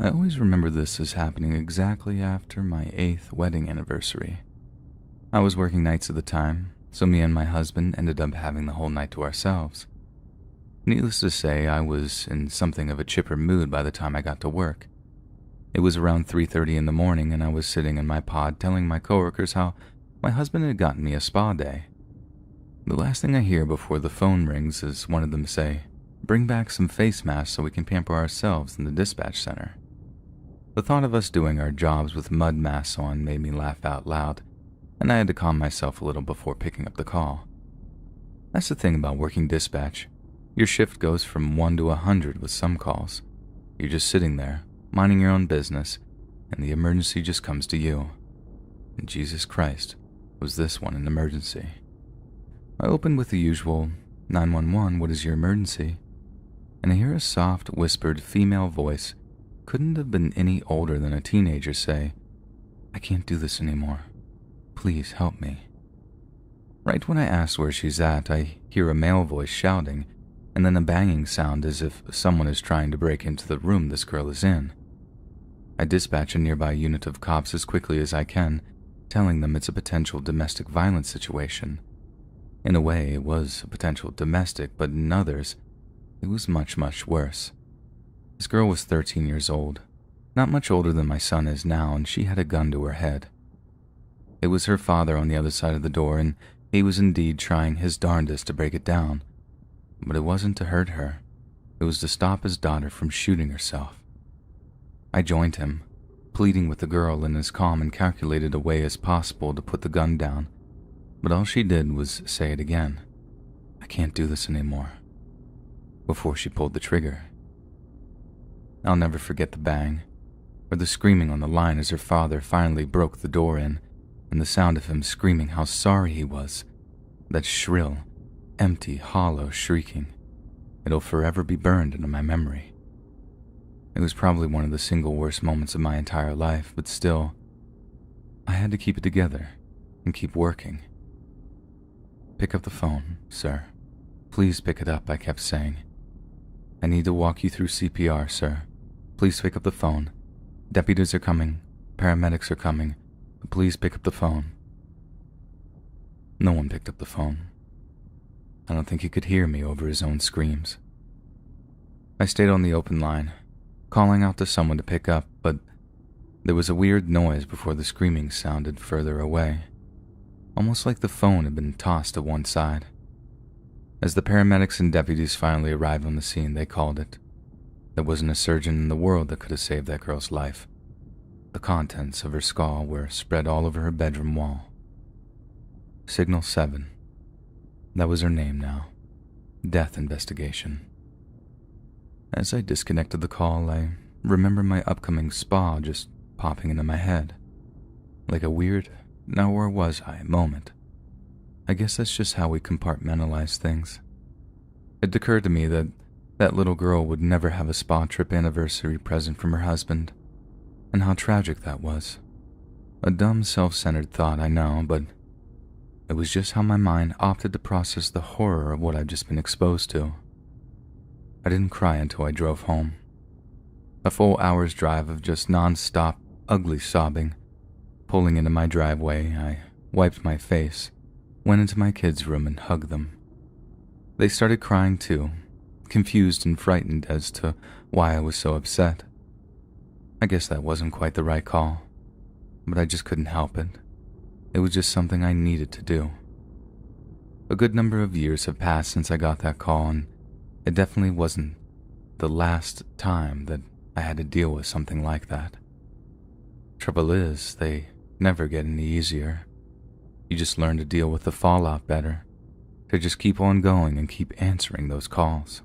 I always remember this as happening exactly after my 8th wedding anniversary. I was working nights at the time, so me and my husband ended up having the whole night to ourselves. Needless to say, I was in something of a chipper mood by the time I got to work. It was around 3:30 in the morning, and I was sitting in my pod telling my coworkers how my husband had gotten me a spa day. The last thing I hear before the phone rings is one of them say, "Bring back some face masks so we can pamper ourselves in the dispatch center." The thought of us doing our jobs with mud masks on made me laugh out loud, and I had to calm myself a little before picking up the call. That's the thing about working dispatch. Your shift goes from 1 to 100 with some calls. You're just sitting there, minding your own business, and the emergency just comes to you. And Jesus Christ, was this one an emergency? I opened with the usual, 911, what is your emergency? And I hear a soft, whispered female voice, couldn't have been any older than a teenager, say, "I can't do this anymore. Please help me." Right when I ask where she's at, I hear a male voice shouting, and then a banging sound as if someone is trying to break into the room this girl is in. I dispatch a nearby unit of cops as quickly as I can, telling them it's a potential domestic violence situation. In a way, it was a potential domestic, but in others, it was much, much worse. This girl was 13 years old, not much older than my son is now, and she had a gun to her head. It was her father on the other side of the door, and he was indeed trying his darndest to break it down. But it wasn't to hurt her. It was to stop his daughter from shooting herself. I joined him, pleading with the girl in as calm and calculated a way as possible to put the gun down, but all she did was say it again. "I can't do this anymore," before she pulled the trigger. I'll never forget the bang, or the screaming on the line as her father finally broke the door in, and the sound of him screaming how sorry he was. That shrill, empty, hollow shrieking. It'll forever be burned into my memory. It was probably one of the single worst moments of my entire life, but still, I had to keep it together and keep working. "Pick up the phone, sir. Please pick it up," I kept saying. "I need to walk you through CPR, sir. Please pick up the phone. Deputies are coming. Paramedics are coming. Please pick up the phone." No one picked up the phone. I don't think he could hear me over his own screams. I stayed on the open line, calling out to someone to pick up, but there was a weird noise before the screaming sounded further away, almost like the phone had been tossed to one side. As the paramedics and deputies finally arrived on the scene, they called it. There wasn't a surgeon in the world that could have saved that girl's life. The contents of her skull were spread all over her bedroom wall. Signal 7. That was her name now. Death investigation. As I disconnected the call, I remember my upcoming spa just popping into my head. Like a weird, now where was I moment. I guess that's just how we compartmentalize things. It occurred to me that that little girl would never have a spa trip anniversary present from her husband, and how tragic that was. A dumb, self-centered thought, I know, but it was just how my mind opted to process the horror of what I'd just been exposed to. I didn't cry until I drove home. A full hour's drive of just non-stop, ugly sobbing. Pulling into my driveway, I wiped my face, went into my kids' room and hugged them. They started crying too, confused and frightened as to why I was so upset. I guess that wasn't quite the right call, but I just couldn't help it. It was just something I needed to do. A good number of years have passed since I got that call, and it definitely wasn't the last time that I had to deal with something like that. Trouble is, they never get any easier. You just learn to deal with the fallout better, to just keep on going and keep answering those calls.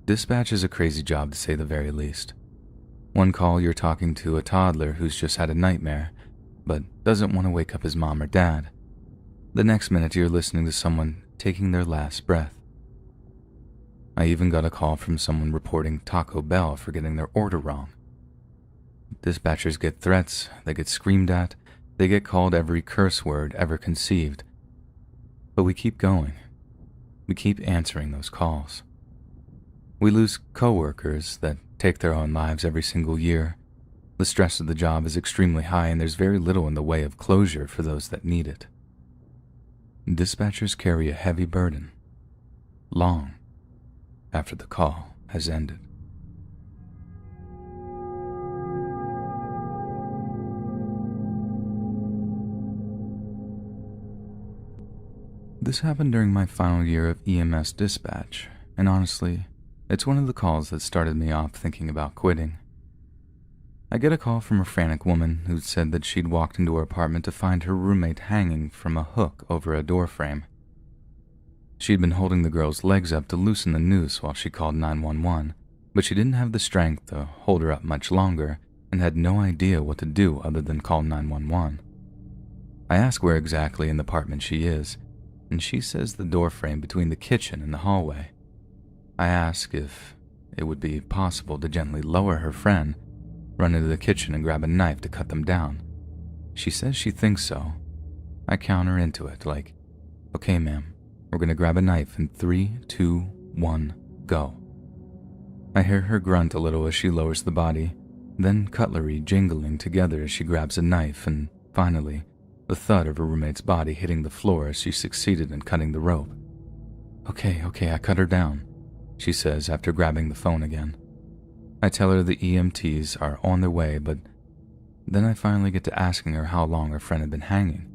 Dispatch is a crazy job to say the very least. One call you're talking to a toddler who's just had a nightmare, but doesn't want to wake up his mom or dad. The next minute you're listening to someone taking their last breath. I even got a call from someone reporting Taco Bell for getting their order wrong. Dispatchers get threats, they get screamed at, they get called every curse word ever conceived. But we keep going. We keep answering those calls. We lose coworkers that take their own lives every single year. The stress of the job is extremely high, and there's very little in the way of closure for those that need it. Dispatchers carry a heavy burden, long after the call has ended. This happened during my final year of EMS dispatch, and honestly, it's one of the calls that started me off thinking about quitting. I get a call from a frantic woman who said that she'd walked into her apartment to find her roommate hanging from a hook over a door frame. She'd been holding the girl's legs up to loosen the noose while she called 911, but she didn't have the strength to hold her up much longer and had no idea what to do other than call 911. I ask where exactly in the apartment she is, and she says the doorframe between the kitchen and the hallway. I ask if it would be possible to gently lower her friend, run into the kitchen and grab a knife to cut them down. She says she thinks so. I counter into it like, "Okay, ma'am, we're gonna grab a knife in 3, 2, 1, go." I hear her grunt a little as she lowers the body, then cutlery jingling together as she grabs a knife, and finally, the thud of her roommate's body hitting the floor as she succeeded in cutting the rope. Okay, I cut her down," she says after grabbing the phone again. I tell her the EMTs are on their way, but then I finally get to asking her how long her friend had been hanging.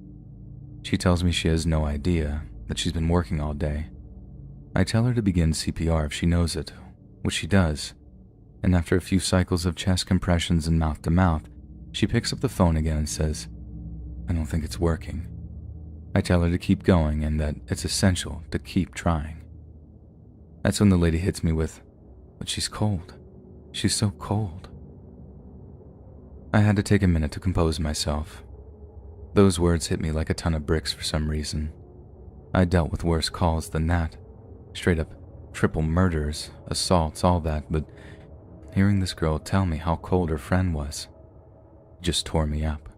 She tells me she has no idea, that she's been working all day. I tell her to begin CPR if she knows it, which she does, and after a few cycles of chest compressions and mouth-to-mouth, she picks up the phone again and says, "I don't think it's working." I tell her to keep going and that it's essential to keep trying. That's when the lady hits me with, "But she's cold. She's so cold." I had to take a minute to compose myself. Those words hit me like a ton of bricks for some reason. I dealt with worse calls than that. Straight up triple murders, assaults, all that, but hearing this girl tell me how cold her friend was just tore me up.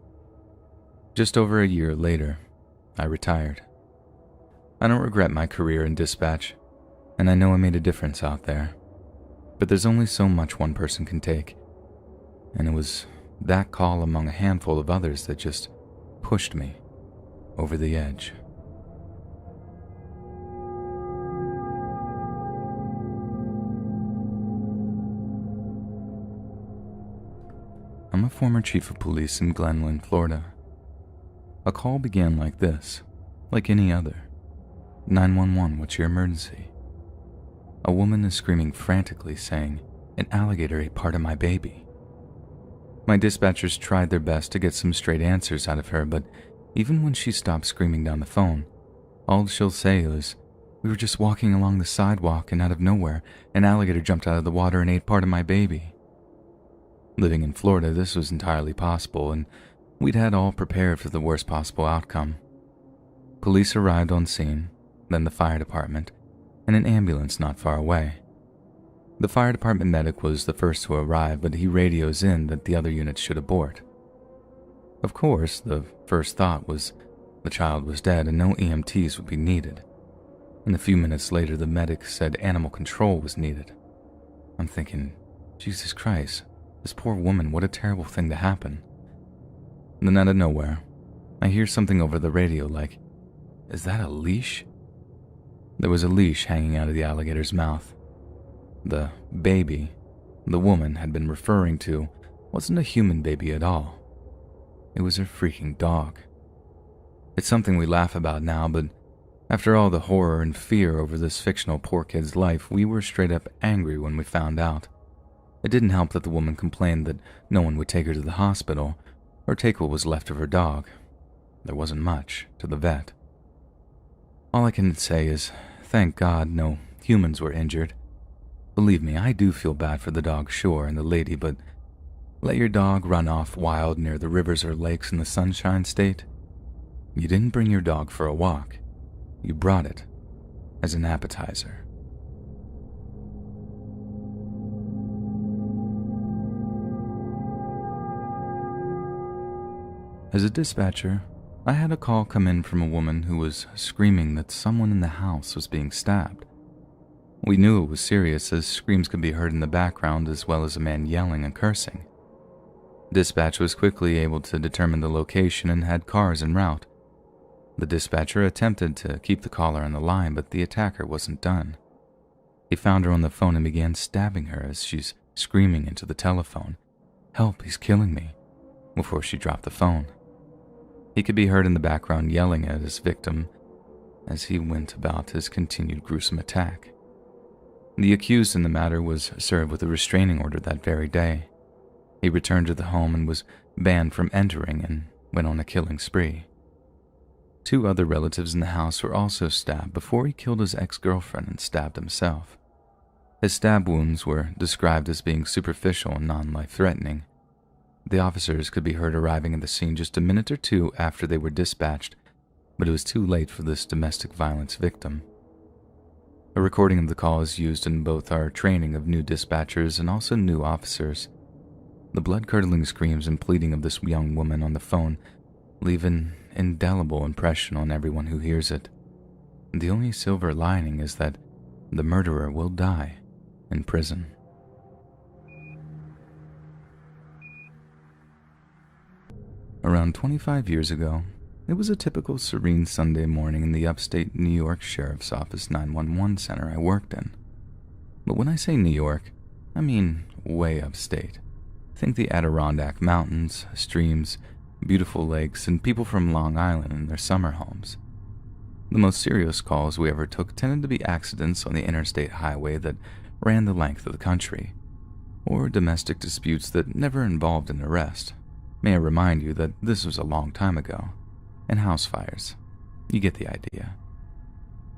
Just over a year later, I retired. I don't regret my career in dispatch, and I know I made a difference out there. But there's only so much one person can take, and it was that call among a handful of others that just pushed me over the edge. I'm a former chief of police in Glenlyn, Florida. A call began like this, like any other. 911, what's your emergency? A woman is screaming frantically saying, "An alligator ate part of my baby." My dispatchers tried their best to get some straight answers out of her, but even when she stopped screaming down the phone, all she'll say is, "We were just walking along the sidewalk and out of nowhere, an alligator jumped out of the water and ate part of my baby." Living in Florida, this was entirely possible, and we'd had all prepared for the worst possible outcome. Police arrived on scene, then the fire department, and an ambulance not far away. The fire department medic was the first to arrive, but he radios in that the other units should abort. Of course, the first thought was the child was dead and no EMTs would be needed. And a few minutes later, the medic said animal control was needed. I'm thinking, Jesus Christ, this poor woman, what a terrible thing to happen. And then out of nowhere, I hear something over the radio like, "Is that a leash?" There was a leash hanging out of the alligator's mouth. The baby the woman had been referring to wasn't a human baby at all. It was her freaking dog. It's something we laugh about now, but after all the horror and fear over this fictional poor kid's life, we were straight up angry when we found out. It didn't help that the woman complained that no one would take her to the hospital or take what was left of her dog. There wasn't much to the vet. All I can say is, thank God no humans were injured. Believe me, I do feel bad for the dog, sure, and the lady, but let your dog run off wild near the rivers or lakes in the Sunshine State? You didn't bring your dog for a walk. You brought it as an appetizer. As a dispatcher, I had a call come in from a woman who was screaming that someone in the house was being stabbed. We knew it was serious as screams could be heard in the background as well as a man yelling and cursing. Dispatch was quickly able to determine the location and had cars en route. The dispatcher attempted to keep the caller on the line, but the attacker wasn't done. He found her on the phone and began stabbing her as she's screaming into the telephone, "Help, he's killing me," before she dropped the phone. He could be heard in the background yelling at his victim as he went about his continued gruesome attack. The accused in the matter was served with a restraining order that very day. He returned to the home and was banned from entering and went on a killing spree. 2 other relatives in the house were also stabbed before he killed his ex-girlfriend and stabbed himself. His stab wounds were described as being superficial and non-life-threatening. The officers could be heard arriving at the scene just a minute or 2 after they were dispatched, but it was too late for this domestic violence victim. A recording of the call is used in both our training of new dispatchers and also new officers. The blood-curdling screams and pleading of this young woman on the phone leave an indelible impression on everyone who hears it. The only silver lining is that the murderer will die in prison. Around 25 years ago, it was a typical serene Sunday morning in the upstate New York Sheriff's Office 911 center I worked in. But when I say New York, I mean way upstate. Think the Adirondack Mountains, streams, beautiful lakes, and people from Long Island in their summer homes. The most serious calls we ever took tended to be accidents on the interstate highway that ran the length of the country, or domestic disputes that never involved an arrest. May I remind you that this was a long time ago, and house fires. You get the idea.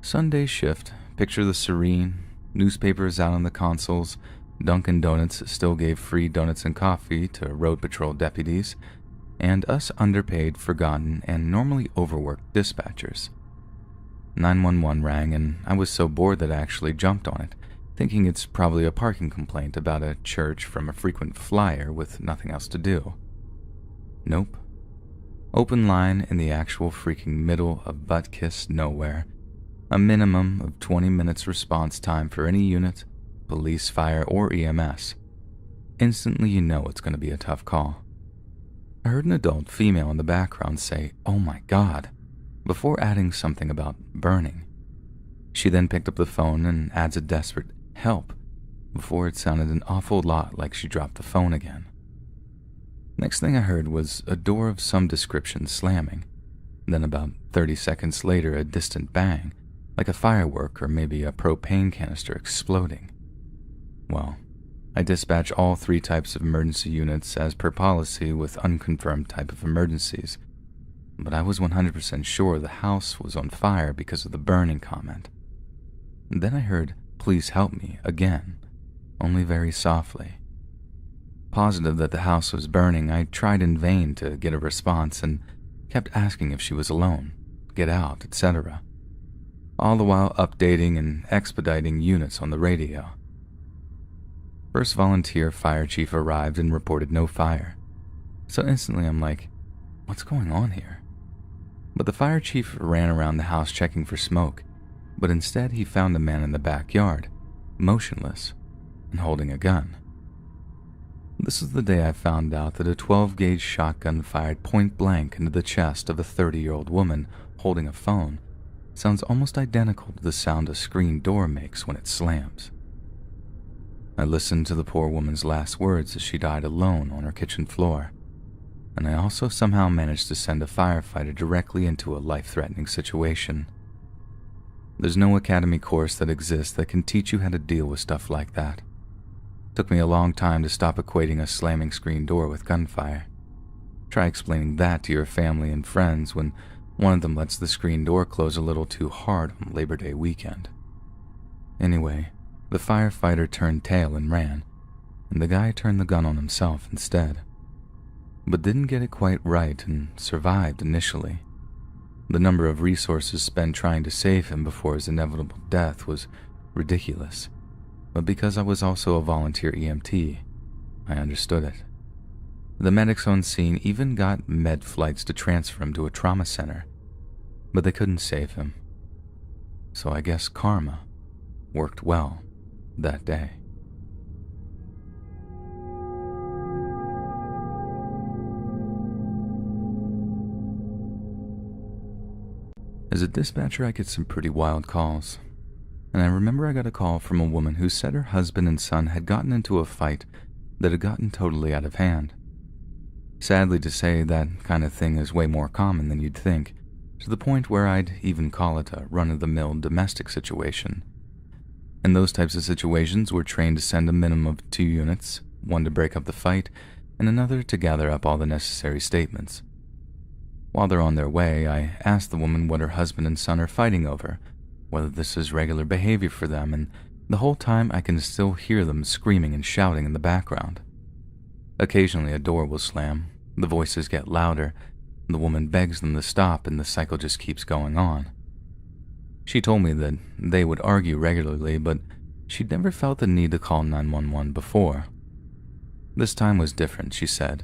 Sunday shift, picture the serene, newspapers out on the consoles, Dunkin' Donuts still gave free donuts and coffee to road patrol deputies, and us underpaid, forgotten, and normally overworked dispatchers. 911 rang, and I was so bored that I actually jumped on it, thinking it's probably a parking complaint about a church from a frequent flyer with nothing else to do. Nope. Open line in the actual freaking middle of butt-kiss nowhere. A minimum of 20 minutes response time for any unit, police, fire, or EMS. Instantly you know it's going to be a tough call. I heard an adult female in the background say, "Oh my God," before adding something about burning. She then picked up the phone and adds a desperate "help" before it sounded an awful lot like she dropped the phone again. Next thing I heard was a door of some description slamming. Then about 30 seconds later, a distant bang, like a firework or maybe a propane canister exploding. Well, I dispatch all 3 types of emergency units as per policy with unconfirmed type of emergencies, but I was 100% sure the house was on fire because of the burning comment. Then I heard, "Please help me," again, only very softly. Positive that the house was burning, I tried in vain to get a response and kept asking if she was alone, get out, etc., all the while updating and expediting units on the radio. First volunteer fire chief arrived and reported no fire, so instantly I'm like, what's going on here? But the fire chief ran around the house checking for smoke, but instead he found a man in the backyard, motionless, and holding a gun. This is the day I found out that a 12-gauge shotgun fired point blank into the chest of a 30-year-old woman holding a phone sounds almost identical to the sound a screen door makes when it slams. I listened to the poor woman's last words as she died alone on her kitchen floor, and I also somehow managed to send a firefighter directly into a life-threatening situation. There's no academy course that exists that can teach you how to deal with stuff like that. It took me a long time to stop equating a slamming screen door with gunfire. Try explaining that to your family and friends when one of them lets the screen door close a little too hard on Labor Day weekend. Anyway, the firefighter turned tail and ran, and the guy turned the gun on himself instead, but didn't get it quite right and survived initially. The number of resources spent trying to save him before his inevitable death was ridiculous, but because I was also a volunteer EMT, I understood it. The medics on scene even got med flights to transfer him to a trauma center, but they couldn't save him. So I guess karma worked well that day. As a dispatcher, I get some pretty wild calls. And I remember I got a call from a woman who said her husband and son had gotten into a fight that had gotten totally out of hand. Sadly to say, that kind of thing is way more common than you'd think, to the point where I'd even call it a run-of-the-mill domestic situation. In those types of situations, we're trained to send a minimum of 2 units, one to break up the fight, and another to gather up all the necessary statements. While they're on their way, I ask the woman what her husband and son are fighting over, whether this is regular behavior for them, and the whole time I can still hear them screaming and shouting in the background. Occasionally a door will slam, the voices get louder, the woman begs them to stop, and the cycle just keeps going on. She told me that they would argue regularly, but she'd never felt the need to call 911 before. This time was different, she said,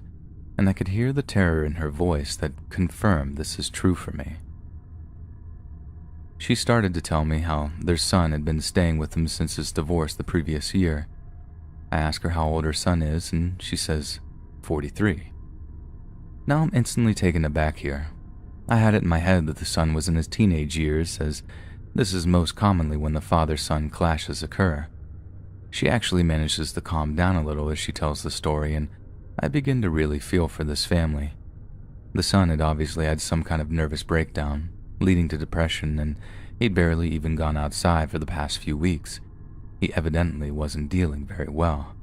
and I could hear the terror in her voice that confirmed this is true for me. She started to tell me how their son had been staying with them since his divorce the previous year. I ask her how old her son is, and she says 43. Now I'm instantly taken aback here. I had it in my head that the son was in his teenage years, as this is most commonly when the father-son clashes occur. She actually manages to calm down a little as she tells the story, and I begin to really feel for this family. The son had obviously had some kind of nervous breakdown, leading to depression, and he'd barely even gone outside for the past few weeks. He evidently wasn't dealing very well.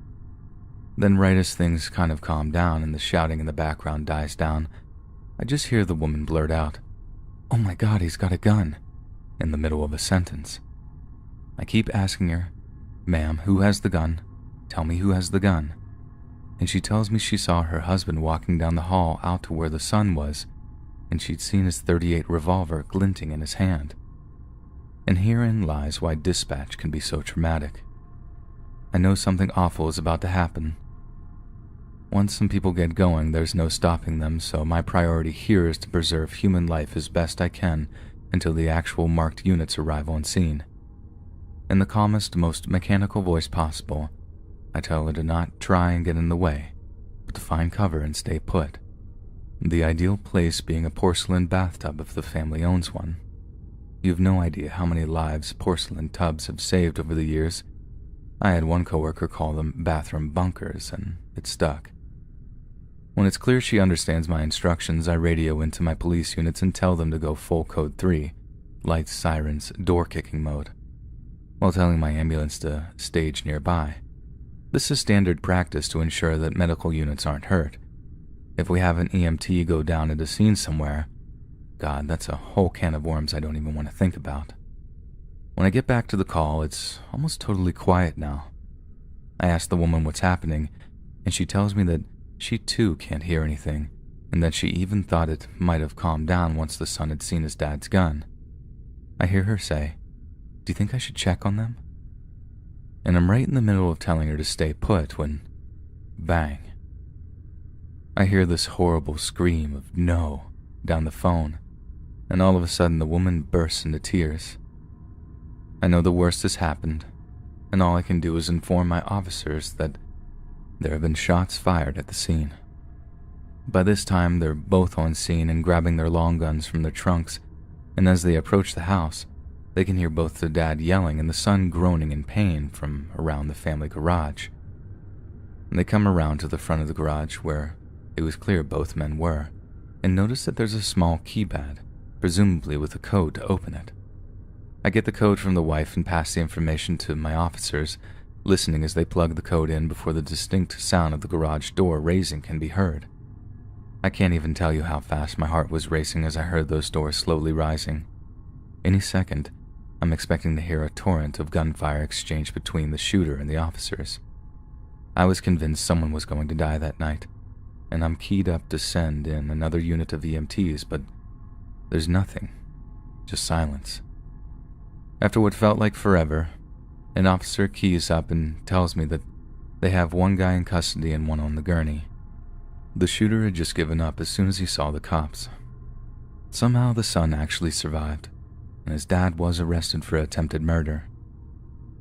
Then right as things kind of calm down and the shouting in the background dies down, I just hear the woman blurt out, "Oh my God, he's got a gun," in the middle of a sentence. I keep asking her, "Ma'am, who has the gun? Tell me who has the gun." And she tells me she saw her husband walking down the hall out to where the son was, and she'd seen his .38 revolver glinting in his hand. And herein lies why dispatch can be so traumatic. I know something awful is about to happen. Once some people get going, there's no stopping them, so my priority here is to preserve human life as best I can until the actual marked units arrive on scene. In the calmest, most mechanical voice possible, I tell her to not try and get in the way, but to find cover and stay put. The ideal place being a porcelain bathtub if the family owns one. You have no idea how many lives porcelain tubs have saved over the years. I had one coworker call them bathroom bunkers, and it stuck. When it's clear she understands my instructions, I radio into my police units and tell them to go full code 3, lights, sirens, door kicking mode, while telling my ambulance to stage nearby. This is standard practice to ensure that medical units aren't hurt. If we have an EMT go down at a scene somewhere, God, that's a whole can of worms I don't even want to think about. When I get back to the call, it's almost totally quiet now. I ask the woman what's happening, and she tells me that she too can't hear anything, and that she even thought it might have calmed down once the son had seen his dad's gun. I hear her say, "Do you think I should check on them?" And I'm right in the middle of telling her to stay put when, bang, I hear this horrible scream of no down the phone, and all of a sudden the woman bursts into tears. I know the worst has happened, and all I can do is inform my officers that there have been shots fired at the scene. By this time, they're both on scene and grabbing their long guns from their trunks, and as they approach the house, they can hear both the dad yelling and the son groaning in pain from around the family garage. And they come around to the front of the garage where it was clear both men were, and notice that there's a small keypad, presumably with a code to open it. I get the code from the wife and pass the information to my officers, listening as they plug the code in before the distinct sound of the garage door raising can be heard. I can't even tell you how fast my heart was racing as I heard those doors slowly rising. Any second, I'm expecting to hear a torrent of gunfire exchanged between the shooter and the officers. I was convinced someone was going to die that night, and I'm keyed up to send in another unit of EMTs, but there's nothing, just silence. After what felt like forever, an officer keys up and tells me that they have one guy in custody and one on the gurney. The shooter had just given up as soon as he saw the cops. Somehow the son actually survived, and his dad was arrested for attempted murder.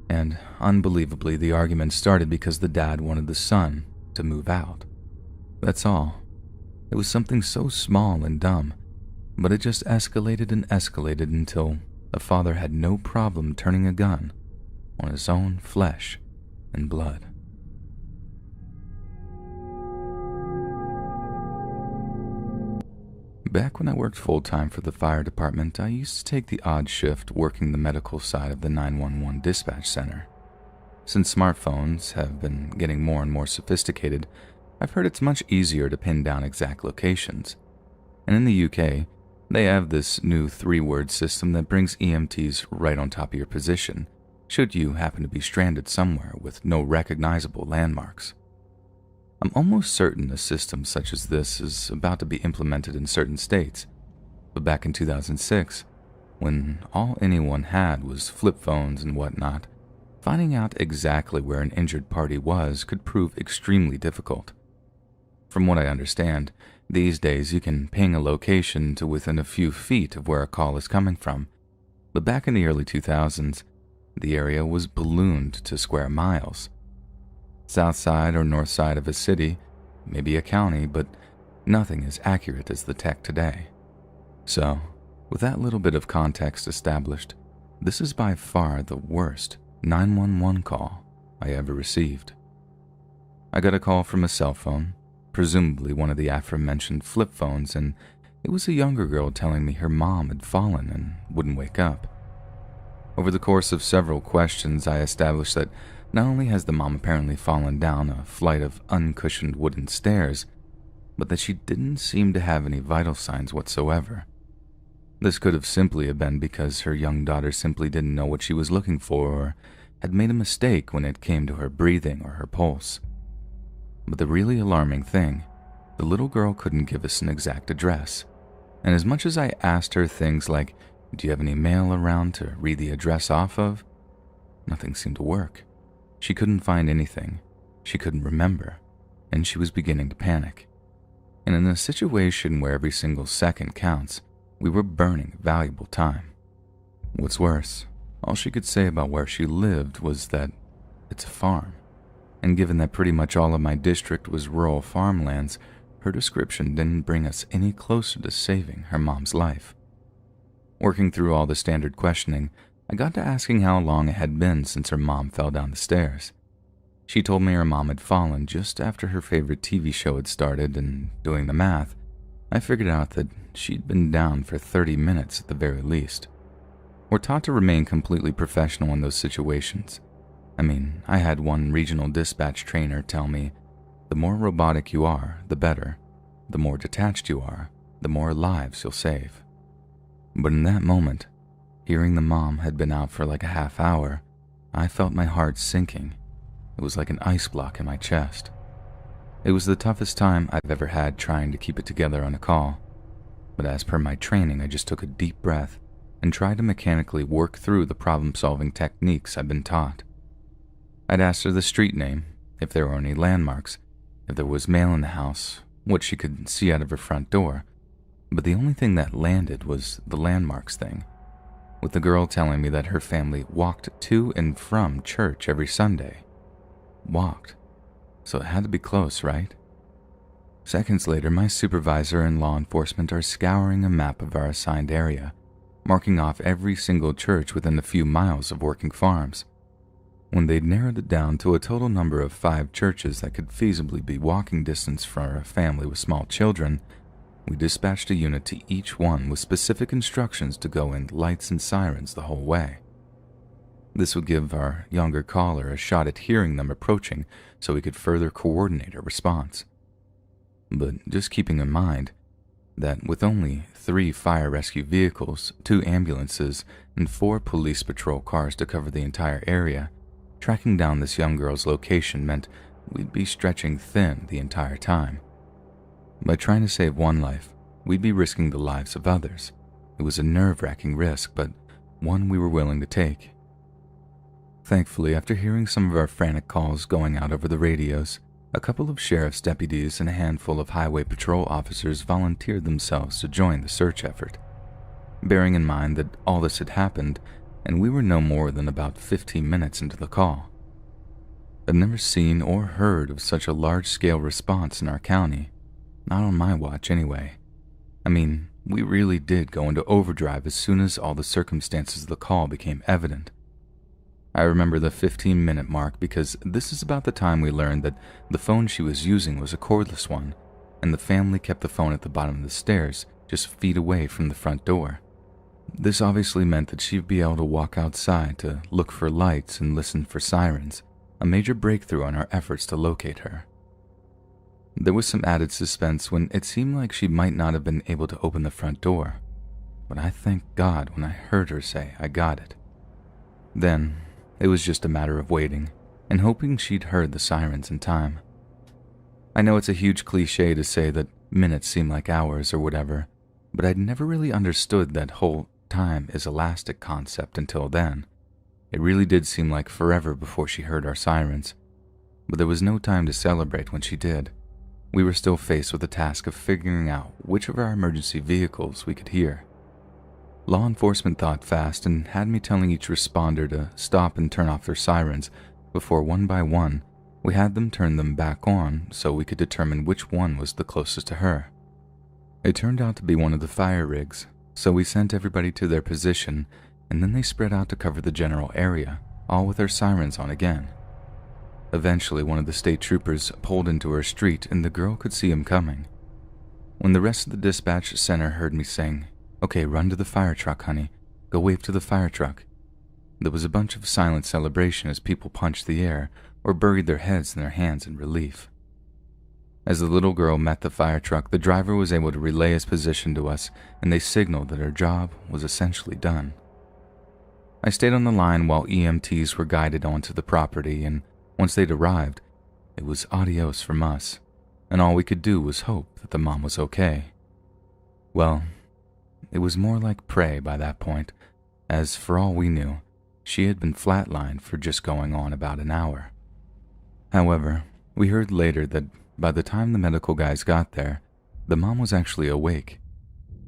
And unbelievably, the argument started because the dad wanted the son to move out. That's all. It was something so small and dumb, but it just escalated and escalated until the father had no problem turning a gun on his own flesh and blood. Back when I worked full-time for the fire department, I used to take the odd shift working the medical side of the 911 dispatch center. Since smartphones have been getting more and more sophisticated, I've heard it's much easier to pin down exact locations. And in the UK, they have this new 3-word system that brings EMTs right on top of your position, should you happen to be stranded somewhere with no recognizable landmarks. I'm almost certain a system such as this is about to be implemented in certain states, but back in 2006, when all anyone had was flip phones and whatnot, finding out exactly where an injured party was could prove extremely difficult. From what I understand, these days you can ping a location to within a few feet of where a call is coming from, but back in the early 2000s, the area was ballooned to square miles. South side or north side of a city, maybe a county, but nothing as accurate as the tech today. So, with that little bit of context established, this is by far the worst 911 call I ever received. I got a call from a cell phone, presumably one of the aforementioned flip phones, and it was a younger girl telling me her mom had fallen and wouldn't wake up. Over the course of several questions, I established that not only has the mom apparently fallen down a flight of uncushioned wooden stairs, but that she didn't seem to have any vital signs whatsoever. This could have simply been because her young daughter simply didn't know what she was looking for or had made a mistake when it came to her breathing or her pulse. But the really alarming thing, the little girl couldn't give us an exact address, and as much as I asked her things like, "Do you have any mail around to read the address off of?" nothing seemed to work. She couldn't find anything, she couldn't remember, and she was beginning to panic. And in a situation where every single second counts, we were burning valuable time. What's worse, all she could say about where she lived was that it's a farm. And given that pretty much all of my district was rural farmlands, her description didn't bring us any closer to saving her mom's life. Working through all the standard questioning, I got to asking how long it had been since her mom fell down the stairs. She told me her mom had fallen just after her favorite TV show had started, and doing the math, I figured out that she'd been down for 30 minutes at the very least. We're taught to remain completely professional in those situations. I mean, I had one regional dispatch trainer tell me, the more robotic you are, the better. The more detached you are, the more lives you'll save. But in that moment, hearing the mom had been out for like a half hour, I felt my heart sinking. It was like an ice block in my chest. It was the toughest time I've ever had trying to keep it together on a call. But as per my training, I just took a deep breath and tried to mechanically work through the problem-solving techniques I'd been taught. I'd asked her the street name, if there were any landmarks, if there was mail in the house, what she could see out of her front door, but the only thing that landed was the landmarks thing, with the girl telling me that her family walked to and from church every Sunday. Walked. So it had to be close, right? Seconds later, my supervisor and law enforcement are scouring a map of our assigned area, marking off every single church within a few miles of working farms. When they'd narrowed it down to a total number of 5 churches that could feasibly be walking distance for a family with small children, we dispatched a unit to each one with specific instructions to go in lights and sirens the whole way. This would give our younger caller a shot at hearing them approaching so we could further coordinate our response. But just keeping in mind that with only 3 fire rescue vehicles, 2 ambulances, and 4 police patrol cars to cover the entire area, tracking down this young girl's location meant we'd be stretching thin the entire time. By trying to save one life, we'd be risking the lives of others. It was a nerve-wracking risk, but one we were willing to take. Thankfully, after hearing some of our frantic calls going out over the radios, a couple of sheriff's deputies and a handful of highway patrol officers volunteered themselves to join the search effort. Bearing in mind that all this had happened, and we were no more than about 15 minutes into the call. I've never seen or heard of such a large-scale response in our county, not on my watch anyway. I mean, we really did go into overdrive as soon as all the circumstances of the call became evident. I remember the 15-minute mark because this is about the time we learned that the phone she was using was a cordless one, and the family kept the phone at the bottom of the stairs, just feet away from the front door. This obviously meant that she'd be able to walk outside to look for lights and listen for sirens, a major breakthrough on our efforts to locate her. There was some added suspense when it seemed like she might not have been able to open the front door, but I thanked God when I heard her say, "I got it." Then, it was just a matter of waiting and hoping she'd heard the sirens in time. I know it's a huge cliche to say that minutes seem like hours or whatever, but I'd never really understood that whole time is elastic concept until then. It really did seem like forever before she heard our sirens, but there was no time to celebrate when she did. We were still faced with the task of figuring out which of our emergency vehicles we could hear. Law enforcement thought fast and had me telling each responder to stop and turn off their sirens before one by one we had them turn them back on so we could determine which one was the closest to her. It turned out to be one of the fire rigs, so we sent everybody to their position and then they spread out to cover the general area, all with their sirens on again. Eventually, one of the state troopers pulled into her street and the girl could see him coming. When the rest of the dispatch center heard me saying, "Okay, run to the fire truck, honey. Go wave to the fire truck," there was a bunch of silent celebration as people punched the air or buried their heads in their hands in relief. As the little girl met the fire truck, the driver was able to relay his position to us and they signaled that her job was essentially done. I stayed on the line while EMTs were guided onto the property, and once they'd arrived, it was adios from us, and all we could do was hope that the mom was okay. Well, it was more like pray by that point, as for all we knew, she had been flatlined for just going on about an hour. However, we heard later that by the time the medical guys got there, the mom was actually awake.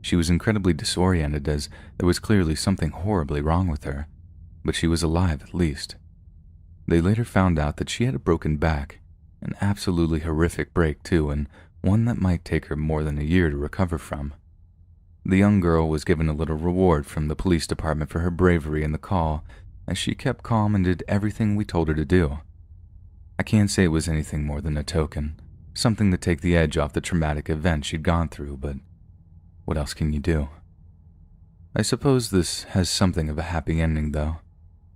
She was incredibly disoriented as there was clearly something horribly wrong with her, but she was alive at least. They later found out that she had a broken back, an absolutely horrific break too, and one that might take her more than a year to recover from. The young girl was given a little reward from the police department for her bravery in the call, as she kept calm and did everything we told her to do. I can't say it was anything more than a token, something to take the edge off the traumatic event she'd gone through, but what else can you do? I suppose this has something of a happy ending, though.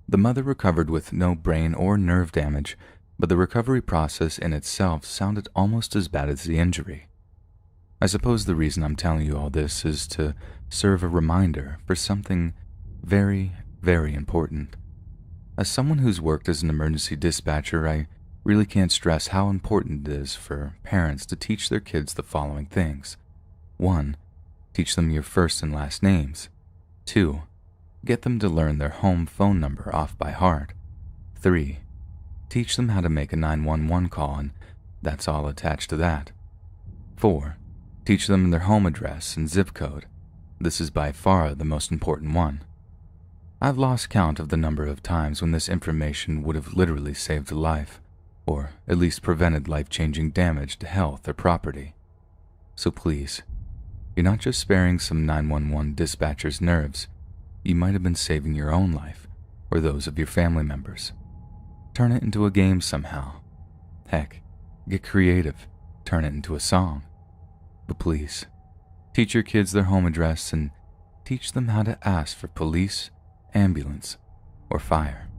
The mother recovered with no brain or nerve damage, but the recovery process in itself sounded almost as bad as the injury. I suppose the reason I'm telling you all this is to serve a reminder for something very, very important. As someone who's worked as an emergency dispatcher, I really can't stress how important it is for parents to teach their kids the following things. 1. Teach them your first and last names. 2. Get them to learn their home phone number off by heart. 3. Teach them how to make a 911 call, and that's all attached to that. 4. Teach them their home address and zip code. This is by far the most important one. I've lost count of the number of times when this information would have literally saved a life, or at least prevented life-changing damage to health or property. So please, you're not just sparing some 911 dispatchers' nerves, you might have been saving your own life, or those of your family members. Turn it into a game somehow. Heck, get creative, turn it into a song. But please, teach your kids their home address and teach them how to ask for police, ambulance, or fire.